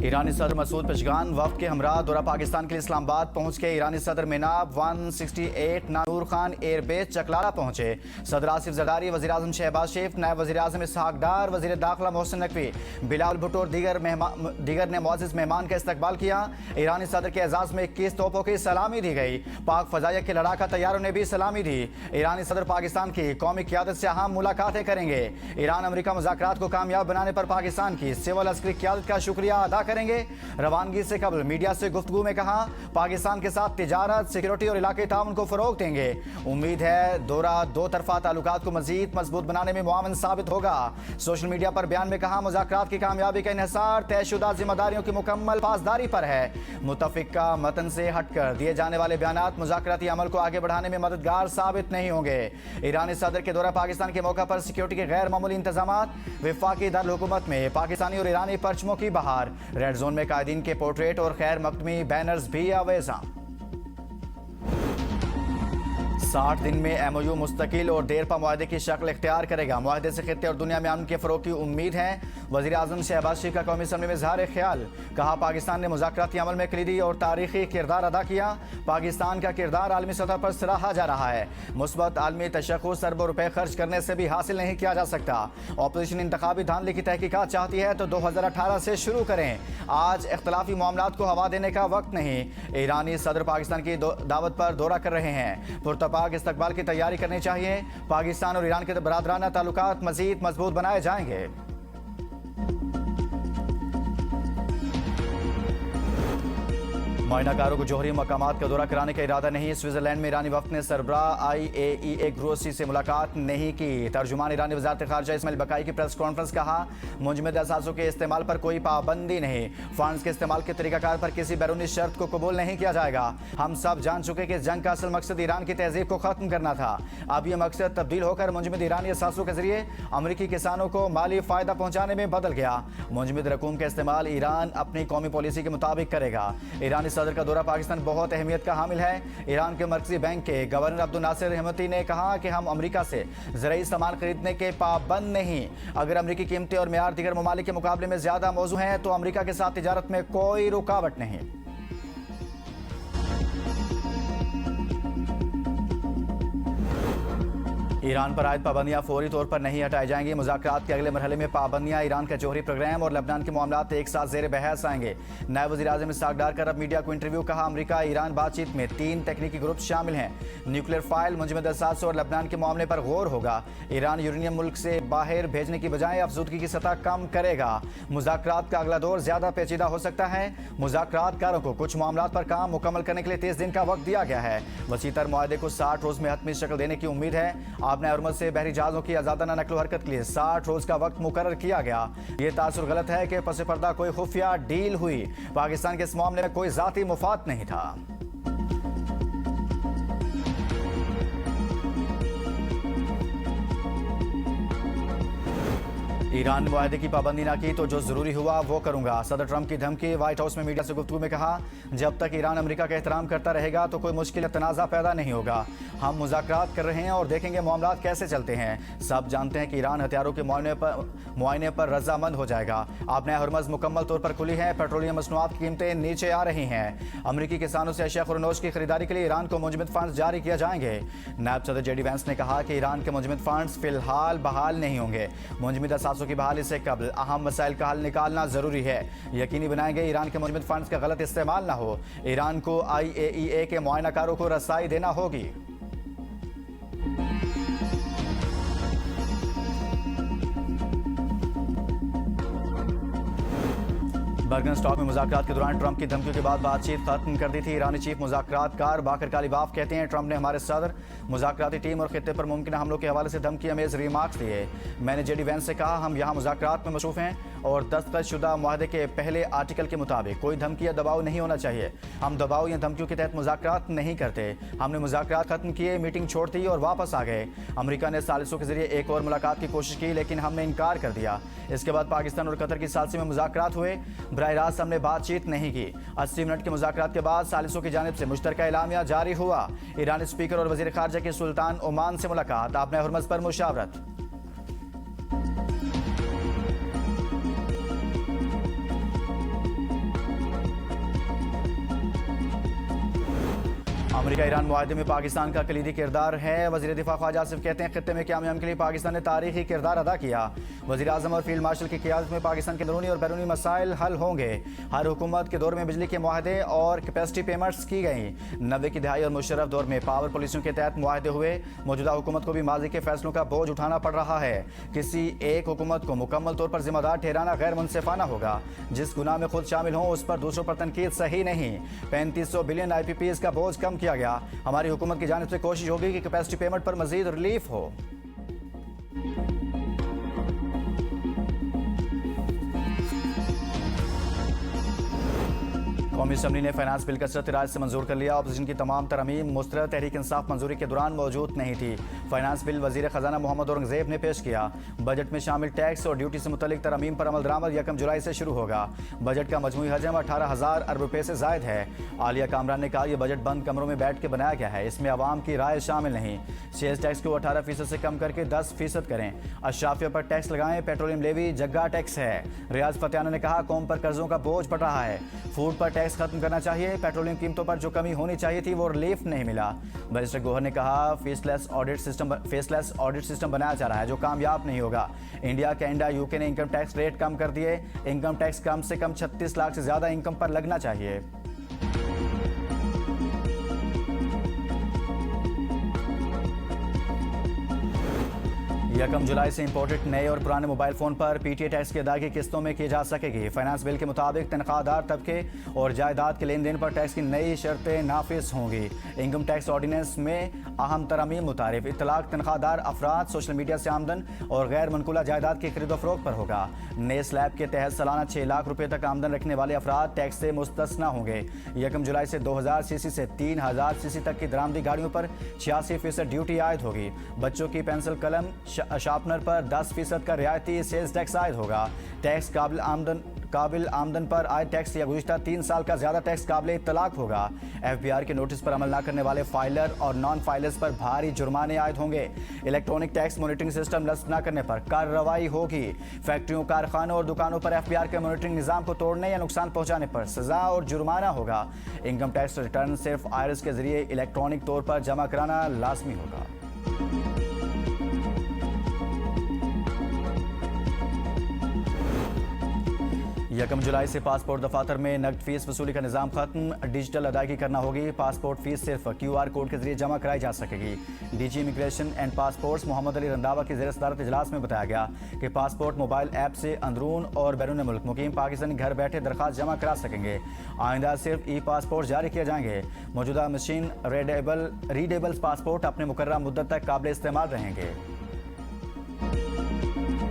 ईरानी सदर मसूद पेशगान वफ्द के हमरा दौरा पाकिस्तान के लिए इस्लामाबाद पहुंच के ईरानी सदर मिनाब 168 नानूर खान एयरबेस चकलारा पहुंचे। सदर आसिफ जरदारी, वज़ीर आज़म शहबाज शरीफ, नायब वज़ीर आज़म इसहाक डार, वज़ीर दाखिला मोहसिन नकवी, बिलावल भुट्टो और दीगर ने मुअज़्ज़िज़ मेहमान का इस्तकबाल किया। ईरानी सदर के एजाज़ में 21 तोपों की सलामी दी गई। पाक फ़ज़ाइया के लड़ाका तैयारों ने भी सलामी दी। ईरानी सदर पाकिस्तान की कौमी क़यादत से अहम मुलाकातें करेंगे। ईरान अमेरिका मुज़ाकरात को कामयाब बनाने पर पाकिस्तान की सिविल अस्करी क़यादत का शुक्रिया अदा करेंगे। रवानगी से कबल मीडिया से गुफ्तगू में कहा, पाकिस्तान के साथ तिजारत, सिक्योरिटी और इलाके ताउन को फ़रोग़ देंगे। उम्मीद है दौरा दो तरफ़ा ताल्लुकात को मज़ीद मजबूत बनाने में मुआवन साबित होगा। सोशल मीडिया पर बयान में कहा, मुज़ाकरात की कामयाबी का इन्हिसार तयशुदा जिम्मेदारियों की मुकम्मल पासदारी पर है। मुत्तफ़िका मतन से हटकर दिए जाने वाले बयानात मुज़ाकराती अमल को आगे बढ़ाने में मददगार साबित नहीं होंगे। ईरानी सदर के दौरा पाकिस्तान के मौका पर सिक्योरिटी के गैर मामूली इंतजामात, वफाकी दारुल-हुकूमत में पाकिस्तानी और ईरानी परचमों की बहार, रेड जोन में कायदीन के पोर्ट्रेट और खैर मकदमी बैनर्स भी आवेजा। 60 दिन में एमओयू मुस्तकिल और देरपा मुआहदे की शक्ल इख्तियार करेगा। मुआहदे से खित्ते और दुनिया में अमन के फ़रोग़ की उम्मीद है। वज़ीर आज़म शहबाज शरीफ का कौमी असम्बली में इज़हार ख्याल, कहा पाकिस्तान ने मुज़ाकराती अमल में कलीदी और तारीख़ी किरदार अदा किया। पाकिस्तान का किरदार आलमी सतह पर सराहा जा रहा है। मुस्बत आलमी तशख़्ख़ुस अरबों रुपए खर्च करने से भी हासिल नहीं किया जा सकता। अपोजिशन इंतखाबी धांधली की तहकीकात चाहती है तो 2018 से शुरू करें। आज इख्तलाफी मामलात को हवा देने का वक्त नहीं। ईरानी सदर पाकिस्तान की दावत पर दौरा कर रहे हैं। पुरतपाक इस्तकबाल की तैयारी करनी चाहिए। पाकिस्तान और ईरान के बरादराना ताल्लुकात मज़ीद मजबूत बनाए जाएंगे। मुआयनाकारों को जोहरी मकामात का दौरा कराने का इरादा नहीं। स्विट्जरलैंड में ईरानी वफ्द ने सरबराह IAEA ग्रोसी से मुलाकात नहीं की। तर्जुमान ईरानी वज़ारत ख़ारजा इस्माइल बकाई की प्रेस कॉन्फ्रेंस, कहा मुंजमद असासों के इस्तेमाल पर कोई पाबंदी नहीं। फंड्स के इस्तेमाल के तरीक़ाकार पर किसी बैरूनी शर्त को कबूल नहीं किया जाएगा। हम सब जान चुके कि इस जंग का असल मकसद ईरान की तहजीब को ख़त्म करना था। अब यह मकसद तब्दील होकर मुंजमद ईरानी असासों के जरिए अमरीकी किसानों को माली फ़ायदा पहुँचाने में बदल गया। मुंजमद रकूम का इस्तेमाल ईरान अपनी कौमी पॉलिसी के मुताबिक करेगा। ईरानी सदर का दौरा पाकिस्तान बहुत अहमियत का हामिल है। ईरान के मरकजी बैंक के गवर्नर अब्दुल नासिर रहमती ने कहा कि हम अमेरिका से ज़रूरी सामान खरीदने के पाबंद नहीं। अगर अमेरिकी कीमतें और मेयार दीगर ममालिक के मुकाबले में ज्यादा मौजूद हैं तो अमेरिका के साथ तिजारत में कोई रुकावट नहीं। ईरान पर आयद पाबंदियां फौरी तौर पर नहीं हटाई जाएंगी। मुज़ाकरात के अगले मरहले में पाबंदियां ईरान का जोहरी प्रोग्राम और लबनान के मामलात एक साथ ज़ेर बहस आएंगे। नायब वज़ीर आज़म इसहाक डार का मीडिया को इंटरव्यू, कहा अमेरिका ईरान बातचीत में 3 तकनीकी ग्रुप शामिल हैं। न्यूक्लियर फाइल, मुंजमद असास और लबनान के मामले पर गौर होगा। ईरान यूरेनियम मुल्क से बाहर भेजने की बजाय अफजूदगी की सतह कम करेगा। मुज़ाकरात का अगला दौर ज़्यादा पेचीदा हो सकता है। मुज़ाकरातकारों को कुछ मामलात पर काम मुकम्मल करने के लिए 30 दिन का वक्त दिया गया है। वसीतर मुआहदे को 60 रोज़ में हतमी शक्ल देने की उम्मीद है। आपने हरमत से बहरी जहाज़ों की आज़ादाना नकलो हरकत के लिए 60 रोज का वक्त मुकर्रर किया गया। ये तासुर गलत है कि पस पर्दा कोई खुफिया डील हुई। पाकिस्तान के इस मामले में कोई जाती मुफाद नहीं था। ईरान ने मुआहदे की पाबंदी ना की तो जो जरूरी हुआ वो करूंगा। सदर ट्रंप की धमकी। व्हाइट हाउस में मीडिया से गुफ्तगू में कहा, जब तक ईरान अमेरिका का एहतराम करता रहेगा तो कोई मुश्किल तनाज़ा पैदा नहीं होगा। हम मुज़ाकरात कर रहे हैं और देखेंगे मामलात कैसे चलते हैं। सब जानते हैं कि ईरान हथियारों के मुआयने पर रजामंद हो जाएगा। आपने हरमज़ मुकम्मल तौर पर खुली है। पेट्रोलियम मसनूआत की कीमतें नीचे आ रही हैं। अमरीकी किसानों से अशिया खुरनोश की खरीदारी के लिए ईरान को मुंजमद फंड्स जारी किए जाएंगे। नायब सदर JD वैंस ने कहा कि ईरान के मुंजमद फंड्स फिलहाल बहाल नहीं होंगे। मुंजमद असासों की बहाली से कबल अहम मसाइल का हल निकालना जरूरी है। यकीनी बनाएंगे ईरान के मुंजमद फंड्स का गलत इस्तेमाल ना हो। ईरान को IAEA के मुआयनाकारों को रसाई देना होगी। बर्गनस्टॉक में मुज़ाकरात के दौरान ट्रंप की धमकियों के बाद बातचीत खत्म कर दी थी। ईरानी चीफ मुज़ाकरातकार बाकर कालिबाफ कहते हैं, ट्रंप ने हमारे सदर, मुज़ाकराती टीम और खित्ते पर मुमकिन हमलों के हवाले से धमकी अमेज़ रिमार्क्स दिए। मैंने JD वैंस से कहा, हम यहाँ मुज़ाकरात में मसरूफ़ हैं और दस्तखतशुदा मुआहदे के पहले आर्टिकल के मुताबिक कोई धमकी या दबाव नहीं होना चाहिए। हम दबाव या धमकियों के तहत मुज़ाकरात नहीं करते। हमने मुज़ाकरात खत्म किए, मीटिंग छोड़ दी और वापस आ गए। अमेरिका ने सालिसों के जरिए एक और मुलाकात की कोशिश की लेकिन हमने इनकार कर दिया। इसके बाद पाकिस्तान और कतर की सालिसी में मुज़ाकरात हुए। बराह रास्त हमने बातचीत नहीं की। 80 मिनट के मुज़ाकरात के बाद सालिसों की जानिब से मुश्तरका एलामिया जारी हुआ। ईरानी स्पीकर और वज़ीर ख़ारजा की सुल्तान ओमान से मुलाकात। आपने हरमज़ पर मुशावरत। अमेरिका ईरान मुआहदे में पाकिस्तान का कलीदी किरदार है। वज़ीर दिफा ख्वाजा आसिफ कहते हैं खित्ते में क़याम के लिए पाकिस्तान ने तारीखी किरदार अदा किया। वज़ीर आज़म और फील्ड मार्शल की क़यादत में पाकिस्तान के अंदरूनी और बैरूनी मसाइल हल होंगे। हर हुकूमत के दौर में बिजली के मुआहदे और कैपेसिटी पेमेंट्स की गई। 90 की दहाई और मुशर्रफ दौर में पावर पॉलिसियों के तहत मुआहदे हुए। मौजूदा हुकूमत को भी माजी के फैसलों का बोझ उठाना पड़ रहा है। किसी एक हुकूमत को मुकम्मल तौर पर जिम्मेदार ठहराना गैर मुनसिफाना होगा। जिस गुनाह में खुद शामिल हों उस पर दूसरों पर तनकीद सही नहीं। 3500 बिलियन IPPs का बोझ कम किया गया। हमारी हुकूमत की जानिब से कोशिश होगी कि कैपेसिटी पेमेंट पर मजीद रिलीफ हो। कौमी असम्बली ने फाइनेंस बिल कसरत राज से मंजूर कर लिया। अपोजिशन की तमाम तरमीम मुस्तरद तहरीक इंसाफ मंजूरी के दौरान मौजूद नहीं थी। फाइनेंस बिल वजीर खजाना मोहम्मद औरंगजेब ने पेश किया। बजट में शामिल टैक्स और ड्यूटी से मुतल्लिक तरमीम पर अमल दरामद 1 जुलाई से शुरू होगा। बजट का मजमूई हजम 18,000 अरब रुपए से जायद है। आलिया कामरान ने कहा यह बजट बंद कमरों में बैठ के बनाया गया है। इसमें आवाम की राय शामिल नहीं। सेल्स टैक्स को 18% से कम करके 10% करें। अशराफिया पर टैक्स लगाएं। पेट्रोलियम लेवी जग्गा टैक्स है। रियाज फतेहाना ने कहा कौम पर कर्जों का बोझ पड़ रहा है। फूड पर टैक्स खत्म करना चाहिए। पेट्रोलियम कीमतों पर जो कमी होनी चाहिए थी वो रिलीफ नहीं मिला। बैरिस्टर गोहर ने कहा फेसलेस ऑडिट सिस्टम बनाया जा रहा है जो कामयाब नहीं होगा। इंडिया, कनाडा, UK ने इनकम टैक्स रेट कम कर दिए। इनकम टैक्स कम से कम 36 लाख से ज्यादा इनकम पर लगना चाहिए। 1 जुलाई से इंपोर्टेड नए और पुराने मोबाइल फोन पर PTA टैक्स की अदायगी किस्तों में की जा सकेगी। फाइनेंस बिल के मुताबिक तनख्वाहदार तबके और जायदाद के लेन देन पर टैक्स की नई शर्तें नाफिज होंगी। इनकम टैक्स ऑर्डिनेंस में अहम तरमीम मुतारिफ इतलाक तनख्वाहदार अफराद सोशल मीडिया से आमदन और गैर मनकुला जायदाद की खरीदो फरोख्त पर होगा। नए स्लैब के तहत सालाना 6 लाख रुपए तक आमदन रखने वाले अफराद टैक्स से मुस्तस्ना होंगे। 1 जुलाई से 2000 सीसी से 3000 सीसी तक की दरामदी गाड़ियों पर 86% ड्यूटी आयद होगी। बच्चों की पेंसिल कलम शार्पनर पर 10% का रियायती सेल्स टैक्स आयद होगा। टैक्स काबिल आमदन पर आय टैक्स या गुज़िश्ता 3 साल का ज़्यादा टैक्स काबिल इत्तलाक होगा। FBR के नोटिस पर अमल न करने वाले फाइलर और नॉन फाइलर्स पर भारी जुर्माने आयद होंगे। इलेक्ट्रॉनिक टैक्स मॉनिटरिंग सिस्टम नस्ब न करने पर कार्रवाई होगी। फैक्ट्रियों, कारखानों और दुकानों पर FBR के मॉनिटरिंग निज़ाम को तोड़ने या नुकसान पहुँचाने पर सज़ा और जुर्माना होगा। इनकम टैक्स रिटर्न सिर्फ IRS के जरिए इलेक्ट्रॉनिक तौर पर जमा कराना लाजमी होगा। 1 जुलाई से पासपोर्ट दफातर में नकद फीस वसूली का निज़ाम खत्म। डिजिटल अदायगी करना होगी। पासपोर्ट फीस सिर्फ QR कोड के जरिए जमा कराई जा सकेगी। DG immigration and passports Mohammad Ali Randhawa की ज़ेर सदारत इजलास में बताया गया कि पासपोर्ट मोबाइल ऐप से अंदरून और बैरून मुल्क मुकीम पाकिस्तानी घर बैठे दरख्वास्त जमा करा सकेंगे। आइंदा सिर्फ E-पासपोर्ट जारी किए जाएंगे। मौजूदा मशीन रीडेबल पासपोर्ट अपने मुकर्रर मुद्दत तक काबिल इस्तेमाल रहेंगे।